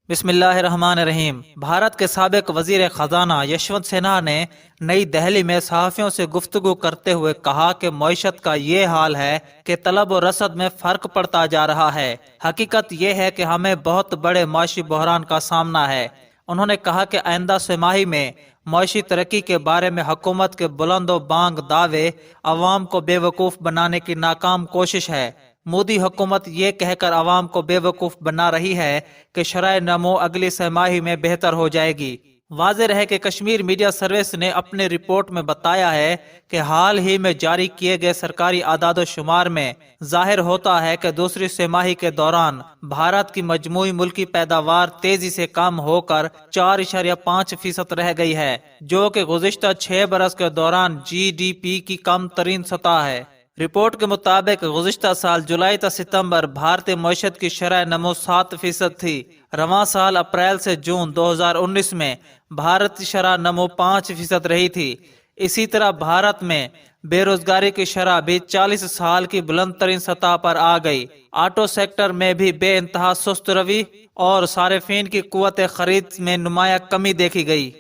بسم اللہ الرحمن الرحیم۔ بھارت کے سابق وزیر خزانہ یشونت سنہا نے نئی دہلی میں صحافیوں سے گفتگو کرتے ہوئے کہا کہ معیشت کا یہ حال ہے کہ طلب و رسد میں فرق پڑتا جا رہا ہے۔ حقیقت یہ ہے کہ ہمیں بہت بڑے معاشی بحران کا سامنا ہے۔ انہوں نے کہا کہ آئندہ سہ ماہی میں معاشی ترقی کے بارے میں حکومت کے بلند و بانگ دعوے عوام کو بے وقوف بنانے کی ناکام کوشش ہے۔ مودی حکومت یہ کہہ کر عوام کو بے وقوف بنا رہی ہے کہ شرح نمو اگلی سہ ماہی میں بہتر ہو جائے گی۔ واضح رہے کہ کشمیر میڈیا سروس نے اپنے رپورٹ میں بتایا ہے کہ حال ہی میں جاری کیے گئے سرکاری اعداد و شمار میں ظاہر ہوتا ہے کہ دوسری سہ ماہی کے دوران بھارت کی مجموعی ملکی پیداوار تیزی سے کم ہو کر 4.5% رہ گئی ہے، جو کہ گزشتہ 6 برس کے دوران جی ڈی پی کی کم ترین سطح ہے۔ رپورٹ کے مطابق گزشتہ سال جولائی تا ستمبر بھارتی معیشت کی شرح نمو 7% تھی۔ رواں سال اپریل سے جون 2019 میں بھارتی شرح نمو 5% رہی تھی۔ اسی طرح بھارت میں بے روزگاری کی شرح بھی 40 سال کی بلند ترین سطح پر آ گئی۔ آٹو سیکٹر میں بھی بے انتہا سست روی اور صارفین کی قوت خرید میں نمایاں کمی دیکھی گئی۔